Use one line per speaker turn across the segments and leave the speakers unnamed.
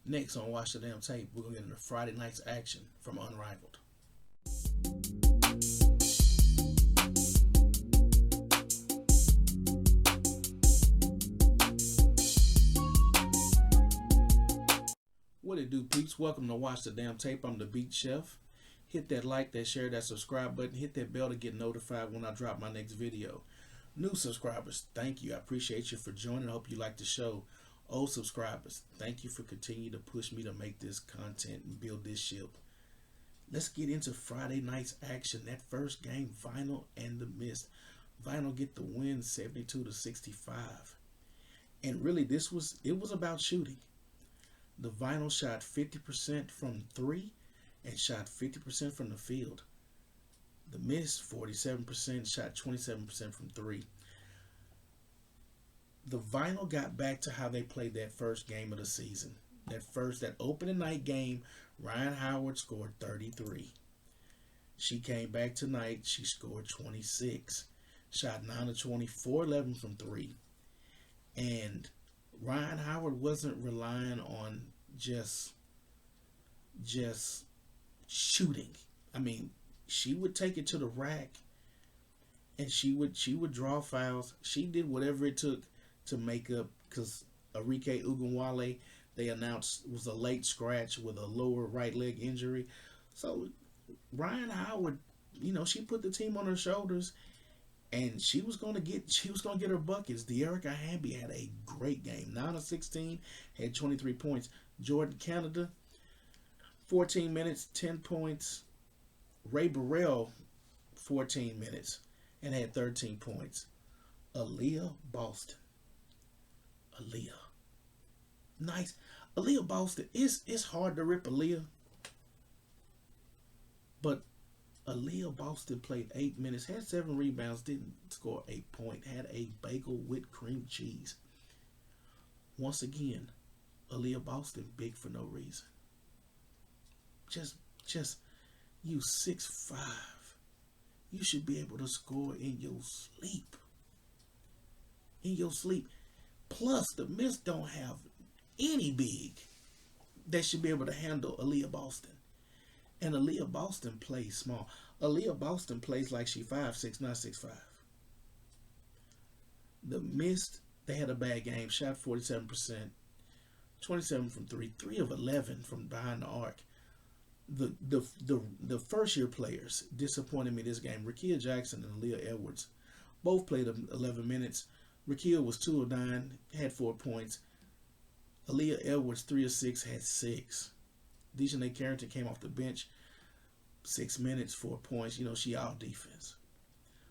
Next on Watch the Damn Tape, we're going to get into Friday night's action from Unrivaled. What it do, peeps? Welcome to Watch the Damn Tape. I'm the Beat Chef. Hit that like, that share, that subscribe button. Hit that bell to get notified when I drop my next video. New subscribers, thank you. I appreciate you for joining. I hope you like the show. Old subscribers, thank you for continuing to push me to make this content and build this ship. Let's get into Friday night's action. That first game, Vinyl and the Mist. Vinyl get the win 72-65. And really it was about shooting. The Vinyl shot 50% from 3 and shot 50% from the field. The Mist 47%, shot 27% from 3. The Vinyl got back to how they played that first game of the season. That opening night game, Rhyne Howard scored 33. She came back tonight, she scored 26. Shot 9 of 24, 11 from 3. And Rhyne Howard wasn't relying on just shooting. I mean, she would take it to the rack and she would draw fouls. She did whatever it took to make up, because Arike Ugunwale, they announced, was a late scratch with a lower right leg injury. So Rhyne Howard, she put the team on her shoulders, and she was gonna get her buckets. De'Erica Hamby had a great game. 9 of 16, had 23 points. Jordan Canada, 14 minutes, 10 points. Ray Burrell, 14 minutes, and had 13 points. Aaliyah Boston. Nice. Aaliyah Boston, it's hard to rip Aaliyah, but Aaliyah Boston played 8 minutes, had 7 rebounds, didn't score a point, had a bagel with cream cheese. Once again, Aaliyah Boston big for no reason. Just you 6'5". You should be able to score in your sleep. Plus, the Mist don't have any big that should be able to handle Aaliyah Boston. And Aaliyah Boston plays small. Aaliyah Boston plays like she 5'6", not 6'5". The Mist, they had a bad game. Shot 47%, 27 from 3, 3 of 11 from behind the arc. The first year players disappointed me this game. Rrecap Jackson and Aaliyah Edwards both played 11 minutes. Rrecap was 2 of 9, had 4 points. Aaliyah Edwards 3 of 6, had 6. Dejanay Carrington came off the bench, 6 minutes, 4 points. She all defense.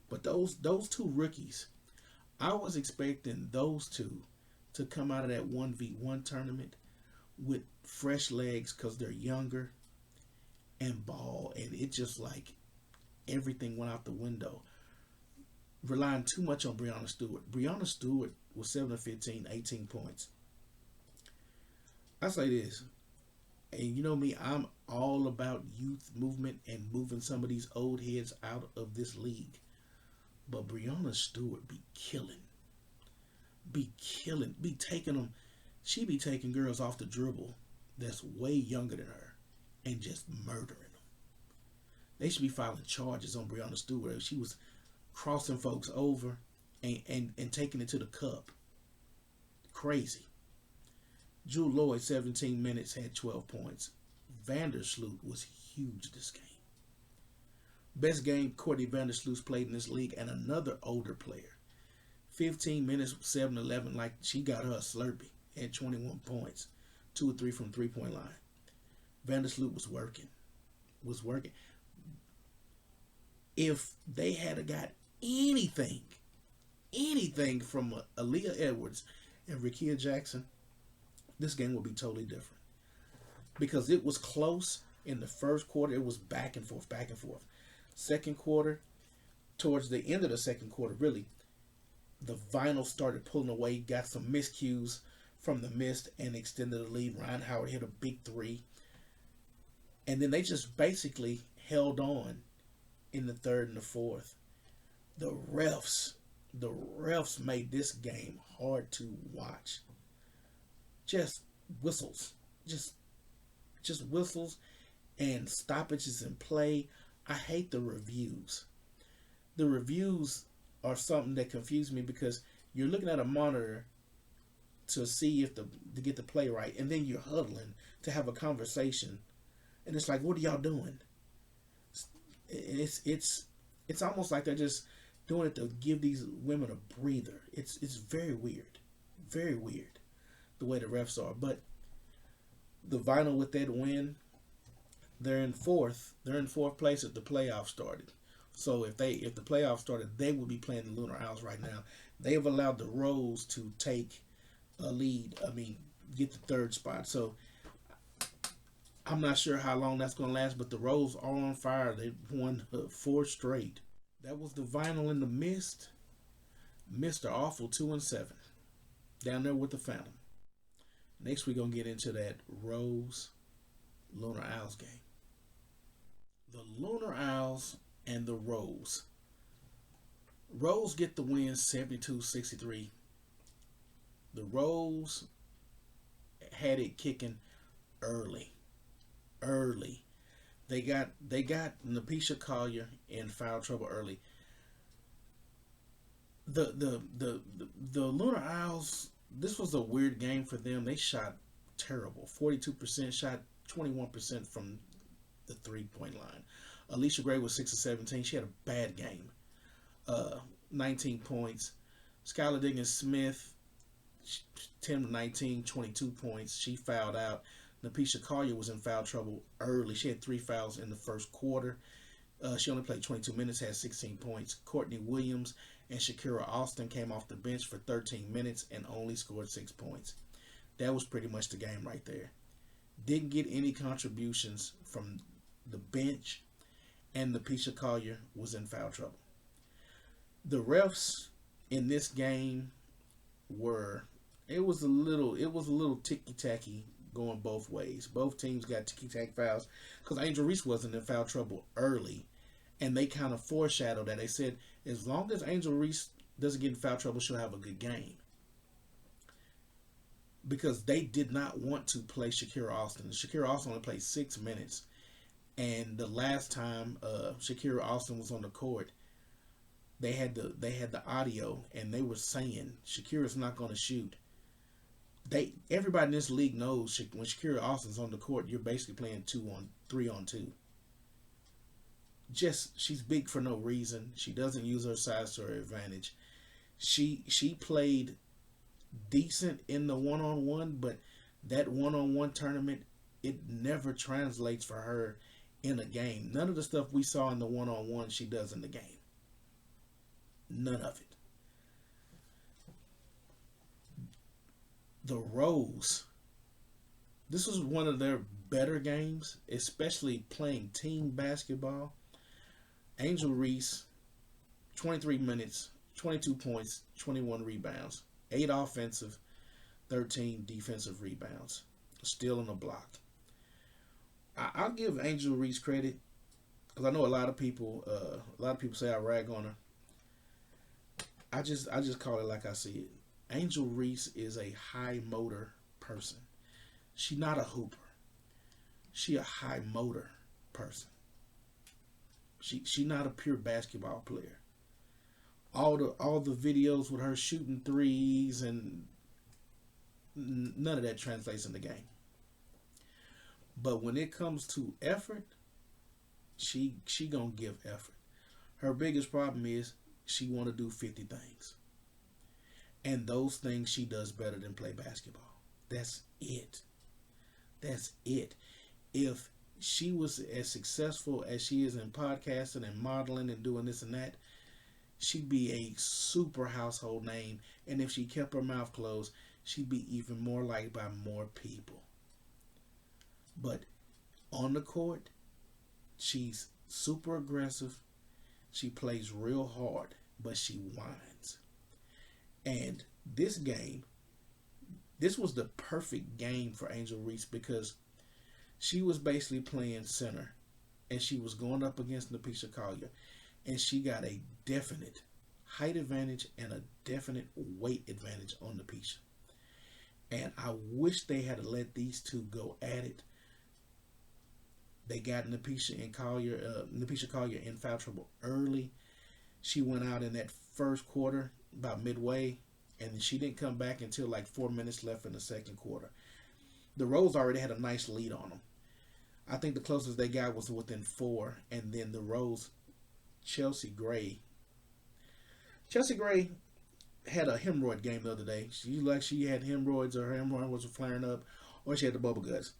But those two rookies, I was expecting those two to come out of that 1v1 tournament with fresh legs, because they're younger, and ball, and it just like everything went out the window. Relying too much on Breanna Stewart. Breanna Stewart was 7 of 15, 18 points. I say this, and you know me, I'm all about youth movement and moving some of these old heads out of this league. But Breanna Stewart be taking them. She be taking girls off the dribble that's way younger than her and just murdering them. They should be filing charges on Breanna Stewart. She was crossing folks over and taking it to the cup. Crazy. Drew Lloyd, 17 minutes, had 12 points. Vandersloot was huge this game. Best game Courtney Vandersloot's played in this league, and another older player. 15 minutes, 7-11, like she got her a Slurpee, had 21 points. 2 or 3 from 3-point line. Vandersloot was working. If they had got anything from Aaliyah Edwards and Rrecap Jackson, this game would be totally different. Because it was close in the first quarter. It was back and forth. Second quarter, towards the end of the second quarter, really, the Vinyl started pulling away, got some miscues from the Mist, and extended the lead. Rhyne Howard hit a big 3. And then they just basically held on in the third and the fourth. The refs made this game hard to watch. Just whistles. just just whistles and stoppages in play. I hate the reviews. The reviews are something that confuse me because you're looking at a monitor to see if the to get the play right, and then you're huddling to have a conversation, and it's like, what are y'all doing? It's almost like they're just doing it to give these women a breather. It's very weird the way the refs are. But the Vinyl with that win, they're in fourth. They're in fourth place if the playoffs started. So if the playoffs started, they would be playing the Lunar Owls right now. They have allowed the Rose to take a lead. I mean, get the third spot. So I'm not sure how long that's going to last, but the Rose are on fire. They won four straight. That was the Vinyl in the Mist. Mr. Awful 2-7 down there with the Phantom. Next, we're going to get into that Rose Lunar Owls game. The Lunar Owls and the Rose. Rose get the win 72-63. The Rose had it kicking early. They got Napisha Collier in foul trouble early. The Lunar Owls, this was a weird game for them. They shot terrible. 42% shot, 21% from the 3-point line. Alicia Gray was 6 of 17. She had a bad game. 19 points. Skylar Diggins Smith, 10 of 19, 22 points. She fouled out. Napisha Collier was in foul trouble early. She had 3 fouls in the first quarter. She only played 22 minutes, had 16 points. Courtney Williams and Shakira Austin came off the bench for 13 minutes and only scored 6 points. That was pretty much the game right there. Didn't get any contributions from the bench, and Napisha Collier was in foul trouble. The refs in this game it was a little ticky-tacky going both ways. Both teams got ticky-tack fouls because Angel Reese wasn't in foul trouble early, and they kind of foreshadowed that. They said as long as Angel Reese doesn't get in foul trouble, she'll have a good game, because they did not want to play Shakira Austin. Shakira Austin only played 6 minutes, and the last time Shakira Austin was on the court, they had the audio, and they were saying Shakira's not going to shoot. Everybody in this league knows when Shakira Austin's on the court, you're basically playing 3-on-2. She's big for no reason. She doesn't use her size to her advantage. She played decent in the one-on-one, but that one-on-one tournament, it never translates for her in a game. None of the stuff we saw in the one-on-one she does in the game. None of it. The Rose, this was one of their better games, especially playing team basketball. Angel Reese, 23 minutes, 22 points, 21 rebounds, 8 offensive, 13 defensive rebounds, still in a block. I'll give Angel Reese credit because I know a lot of people say I rag on her. I just call it like I see it. Angel Reese is a high motor person. She's not a hooper. She a high motor person. She not a pure basketball player. All the videos with her shooting threes and none of that translates in the game. But when it comes to effort, she gonna give effort. Her biggest problem is she want to do 50 things. And those things she does better than play basketball. That's it. If she was as successful as she is in podcasting and modeling and doing this and that, she'd be a super household name. And if she kept her mouth closed, she'd be even more liked by more people. But on the court, she's super aggressive. She plays real hard, but she whines. And this was the perfect game for Angel Reese because she was basically playing center and she was going up against Napisha Collier, and she got a definite height advantage and a definite weight advantage on Napisha. And I wish they had let these two go at it. They got Napisha Collier in foul trouble early. She went out in that first quarter, about midway, and she didn't come back until like 4 minutes left in the second quarter. The Rose already had a nice lead on them. I think the closest they got was within 4, and then the Rose, Chelsea Gray had a hemorrhoid game the other day. She had hemorrhoids, or her hemorrhoid was flaring up, or she had the bubble guts.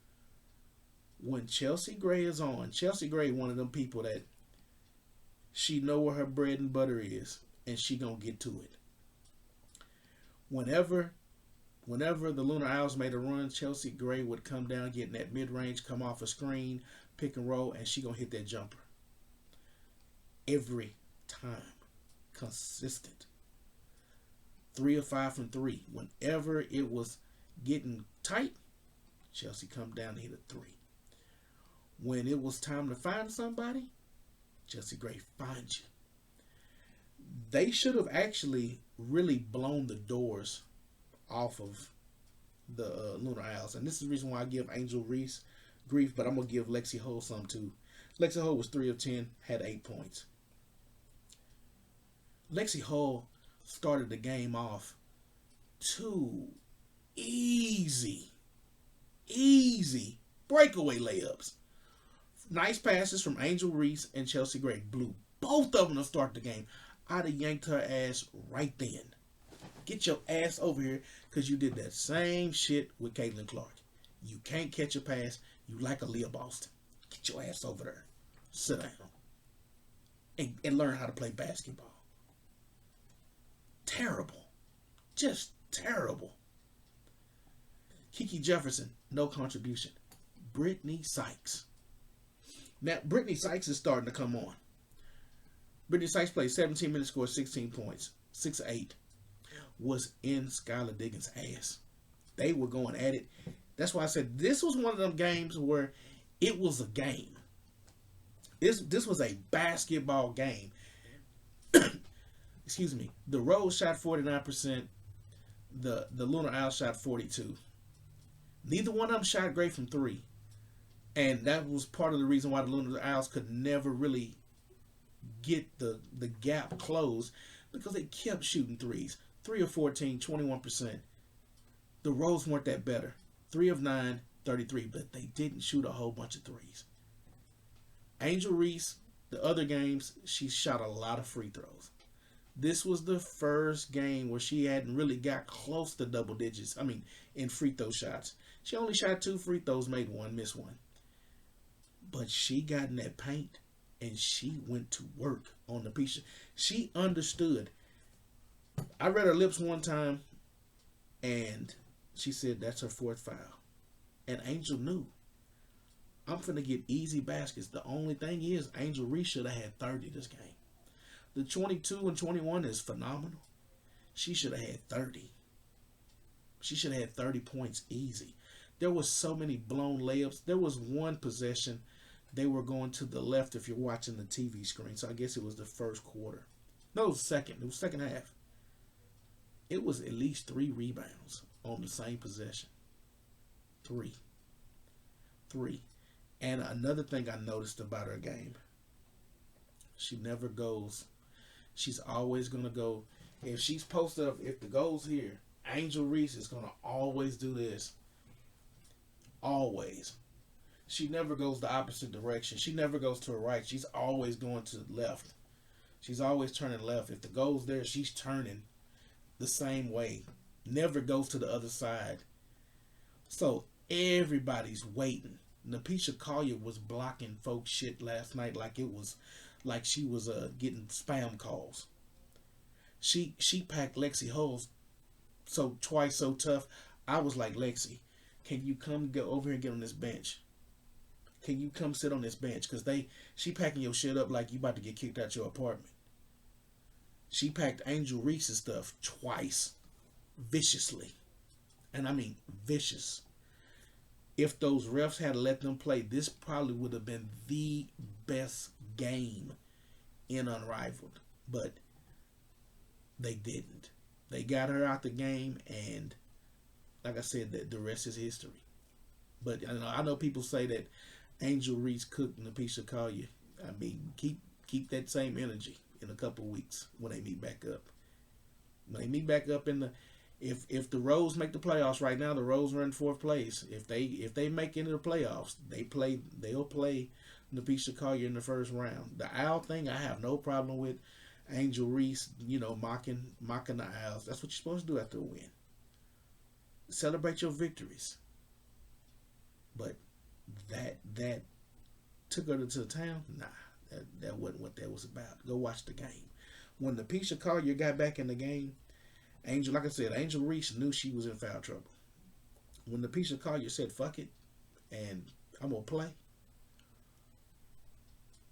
When Chelsea Gray is on, Chelsea Gray one of them people that she know where her bread and butter is, and she gonna get to it. Whenever the Lunar Owls made a run, Chelsea Gray would come down, get in that mid-range, come off a screen, pick and roll, and she gonna hit that jumper. Every time. Consistent. 3 of 5 from 3. Whenever it was getting tight, Chelsea come down and hit a 3. When it was time to find somebody, Chelsea Gray finds you. They should have actually really blown the doors off of the Lunar Owls. And this is the reason why I give Angel Reese grief, but I'm going to give Lexi Hull some too. Lexi Hull was 3 of 10, had 8 points. Lexi Hull started the game off 2 easy breakaway layups. Nice passes from Angel Reese and Chelsea Gray. Blew both of them to start the game. I'd have yanked her ass right then. Get your ass over here, because you did that same shit with Caitlin Clark. You can't catch a pass. You like Aaliyah Boston. Get your ass over there. Sit down. And learn how to play basketball. Terrible. Just terrible. Kiki Jefferson, no contribution. Brittany Sykes. Now, Brittany Sykes is starting to come on. Brittany Sykes played 17 minutes, scored 16 points. 6'8". Was in Skylar Diggins' ass. They were going at it. That's why I said this was one of them games where it was a game. This was a basketball game. Excuse me. The Rose shot 49%. The Lunar Owls shot 42%. Neither one of them shot great from 3. And that was part of the reason why the Lunar Owls could never really get the gap closed, because they kept shooting threes. 3 of 14, 21%. The Rose weren't that better. 3 of 9, 33, but they didn't shoot a whole bunch of threes. Angel Reese, the other games, she shot a lot of free throws. This was the first game where she hadn't really got close to double digits. I mean, in free throw shots. She only shot 2 free throws, made 1, missed 1. But she got in that paint, and she went to work on the piece. She understood. I read her lips one time, and she said that's her 4th foul. And Angel knew. I'm finna get easy baskets. The only thing is, Angel Reese should have had 30 this game. The 22 and 21 is phenomenal. She should have had 30. She should have had 30 points easy. There was so many blown layups. There was one possession. They were going to the left if you're watching the TV screen. So I guess it was the first quarter. No, it was second. It was second half. It was at least 3 rebounds on the same possession. 3. And another thing I noticed about her game, she never goes. She's always going to go. If she's posted up, if the goal's here, Angel Reese is going to always do this. Always. She never goes the opposite direction. She never goes to her right. She's always going to the left. She's always turning left. If the goal's there, she's turning the same way. Never goes to the other side. So everybody's waiting. Napisha Collier was blocking folks shit last night like she was getting spam calls. She packed Lexi Hull twice so tough. I was like, Lexi, can you come go over here and get on this bench? Can you come sit on this bench? Because she packing your shit up like you about to get kicked out your apartment. She packed Angel Reese's stuff twice. Viciously. And I mean vicious. If those refs had let them play, this probably would have been the best game in Unrivaled. But they didn't. They got her out the game, and like I said, that the rest is history. But I know people say that Angel Reese cooked Napisha Collier. I mean, keep that same energy in a couple weeks when they meet back up. When they meet back up in the, if the Rose make the playoffs right now, the Rose are in fourth place. If they make into the playoffs, they'll play Napisha Collier in the first round. The Owl thing, I have no problem with. Angel Reese, mocking the Owls. That's what you're supposed to do after a win. Celebrate your victories. But that took her to the town. Nah, that wasn't what that was about. Go watch the game. When Napisha Collier got back in the game, like I said, Angel Reese knew she was in foul trouble. When Napisha Collier said "fuck it" and I'm gonna play,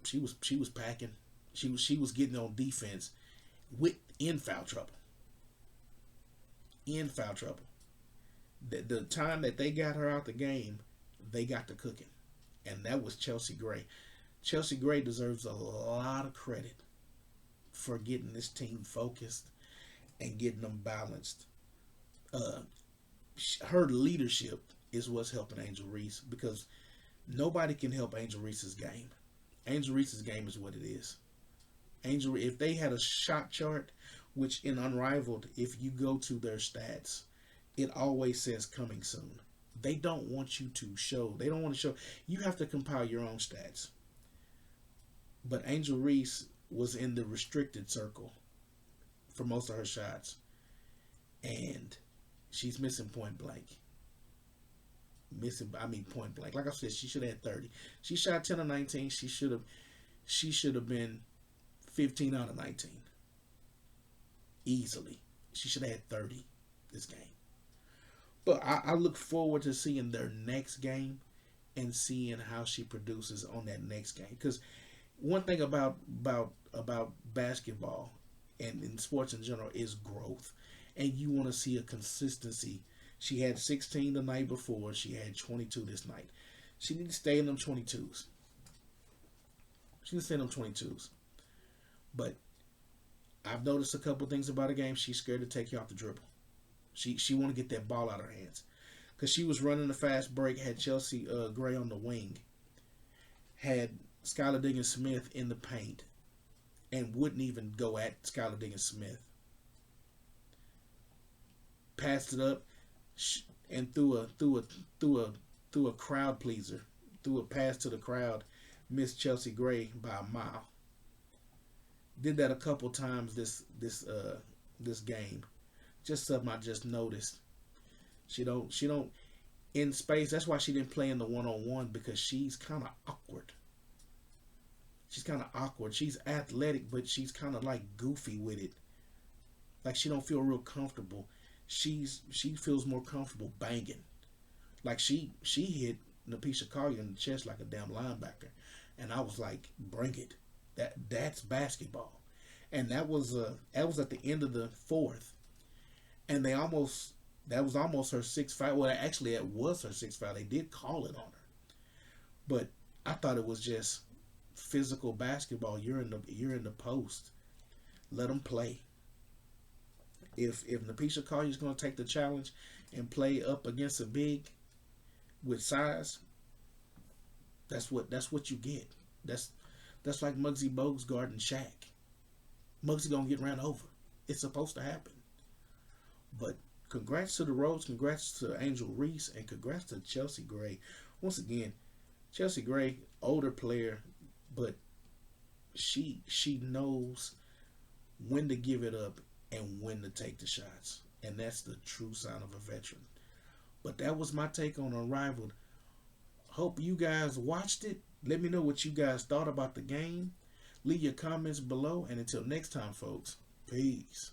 she was packing. She was getting on defense in foul trouble. In foul trouble. The time that they got her out the game, they got to cooking, and that was Chelsea Gray. Chelsea Gray deserves a lot of credit for getting this team focused and getting them balanced. Her leadership is what's helping Angel Reese, because nobody can help Angel Reese's game. Angel Reese's game is what it is. If they had a shot chart, which in Unrivaled, if you go to their stats, it always says coming soon. They don't want you to show. They don't want to show. You have to compile your own stats. But Angel Reese was in the restricted circle for most of her shots. And she's missing point blank. Point blank. Like I said, she should have had 30. She shot 10 of 19. She should have been 15 out of 19. Easily. She should have had 30 this game. But I look forward to seeing their next game and seeing how she produces on that next game. Because one thing about basketball and in sports in general is growth. And you want to see a consistency. She had 16 the night before. She had 22 this night. She needs to stay in them 22s. She needs to stay in them 22s. But I've noticed a couple things about her game. She's scared to take you off the dribble. She want to get that ball out of her hands. Because she was running a fast break, had Chelsea Gray on the wing, had Skylar Diggins-Smith in the paint, and wouldn't even go at Skylar Diggins-Smith. Passed it up and threw a crowd pleaser, threw a pass to the crowd, missed Chelsea Gray by a mile. Did that a couple times this game. Just something I just noticed. She don't in space. That's why she didn't play in the one-on-one, because she's kind of awkward. She's athletic, but she's kind of like goofy with it. Like she don't feel real comfortable. She feels more comfortable banging. Like she hit Napisha Collier in the chest like a damn linebacker, and I was like, bring it. That's basketball. And that was at the end of the fourth. And that was almost her sixth foul. Well, actually, it was her sixth foul. They did call it on her, but I thought it was just physical basketball. You're in the post. Let them play. If Napisha Collier is going to take the challenge and play up against a big with size, that's what you get. That's like Muggsy Bogues guarding Shaq. Muggsy gonna get ran over. It's supposed to happen. But congrats to the Rose, congrats to Angel Reese, and congrats to Chelsea Gray. Once again, Chelsea Gray, older player, but she knows when to give it up and when to take the shots. And that's the true sign of a veteran. But that was my take on Unrivaled. Hope you guys watched it. Let me know what you guys thought about the game. Leave your comments below. And until next time, folks, peace.